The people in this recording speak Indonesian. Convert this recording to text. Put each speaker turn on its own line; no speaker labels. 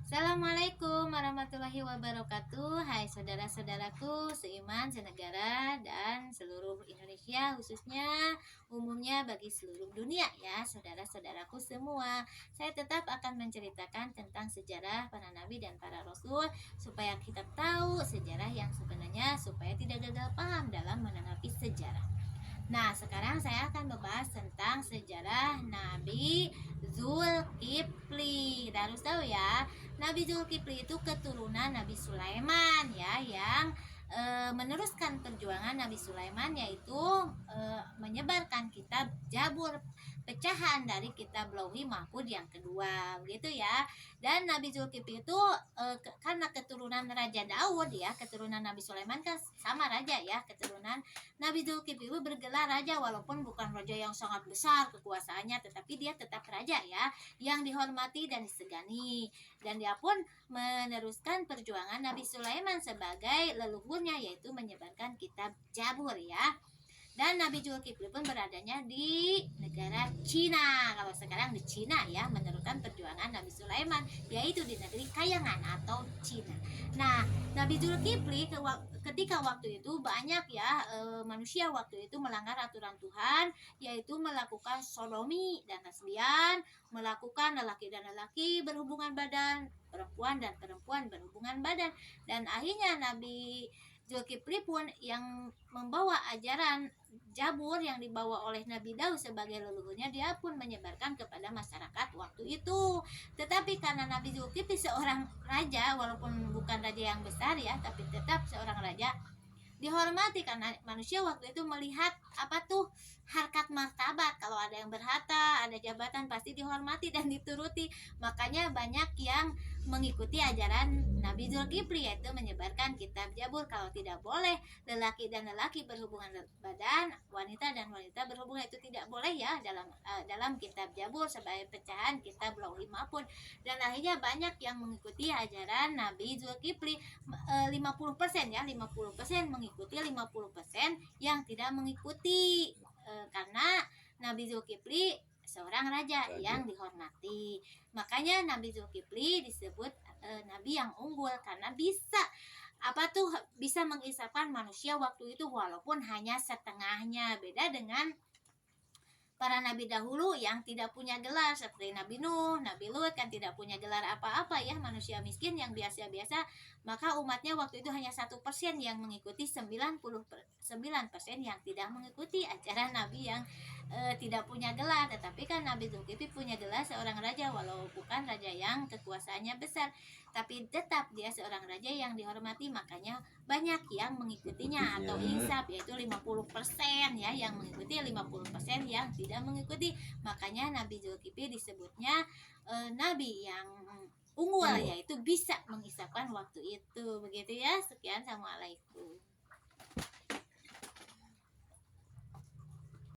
Assalamualaikum warahmatullahi wabarakatuh. Hai saudara-saudaraku seiman, senegara, dan seluruh Indonesia, khususnya umumnya bagi seluruh dunia ya, saudara-saudaraku semua. Saya tetap akan menceritakan tentang sejarah para nabi dan para rasul supaya kita tahu sejarah yang sebenarnya, supaya tidak gagal paham dalam menanggapi sejarah. Nah, sekarang saya akan membahas tentang sejarah Nabi Zulkifli. Kita harus tahu ya, Nabi Zulkifli itu keturunan Nabi Sulaiman ya, yang meneruskan perjuangan Nabi Sulaiman, yaitu menyebarkan kitab Jabur, pecahan dari kitab Lauhi Mahfuz yang kedua, begitu ya. Dan Nabi Zulkifli itu karena keturunan Raja Daud ya, keturunan Nabi Sulaiman kan sama raja ya, keturunan Nabi Zulkifli bergelar raja, walaupun bukan raja yang sangat besar kekuasaannya, tetapi dia tetap raja ya, yang dihormati dan disegani. Dan dia pun meneruskan perjuangan Nabi Sulaiman sebagai leluhurnya, yaitu menyebarkan kitab Jabur ya. Dan Nabi Zulkifli pun beradanya di negara Cina. Kalau sekarang di Cina ya, meneruskan perjuangan Nabi Sulaiman, yaitu di negeri Kayangan atau Cina. Nah, Nabi Zulkifli ketika waktu itu banyak ya manusia waktu itu melanggar aturan Tuhan, yaitu melakukan sodomi dan lesbian, melakukan lelaki dan lelaki berhubungan badan, perempuan dan perempuan berhubungan badan. Dan akhirnya Nabi Zulkifli pun yang membawa ajaran Jabur yang dibawa oleh Nabi Daud sebagai leluhurnya, dia pun menyebarkan kepada masyarakat waktu itu. Tetapi karena Nabi Zulkifli seorang raja, walaupun bukan raja yang besar ya, tapi tetap seorang raja, dihormati karena manusia waktu itu melihat apa tuh, harkat martabat. Kalau ada yang berharta, ada jabatan, pasti dihormati dan dituruti. Makanya banyak yang mengikuti ajaran Nabi Zulkifli, yaitu menyebarkan kitab Jabur. Kalau tidak boleh lelaki dan lelaki berhubungan badan, wanita dan wanita berhubungan, itu tidak boleh ya dalam kitab Jabur sebagai pecahan kitab Lauhi Mahfuz. Dan akhirnya banyak yang mengikuti ajaran Nabi Zulkifli, 50% ya, 50% mengikuti, 50% yang tidak mengikuti, karena Nabi Zulkifli seorang raja yang dihormati. Makanya Nabi Zulkifli disebut nabi yang unggul, karena bisa bisa mengisapkan manusia waktu itu walaupun hanya setengahnya. Beda dengan para nabi dahulu yang tidak punya gelar, seperti Nabi Nuh, Nabi Lut kan tidak punya gelar apa-apa ya, manusia miskin yang biasa-biasa. Maka umatnya waktu itu hanya 1% yang mengikuti, 99% yang tidak mengikuti ajaran Nabi yang tidak punya gelar. Tetapi kan Nabi Zulkifli punya gelar seorang raja, walau bukan raja yang kekuasaannya besar, tapi tetap dia seorang raja yang dihormati. Makanya banyak yang mengikutinya atau insaf, yaitu 50% ya yang mengikuti, 50% yang tidak mengikuti. Makanya Nabi Zulkifli disebutnya nabi yang unggul, yaitu bisa mengisapkan waktu itu. Begitu ya. Sekian, assalamualaikum.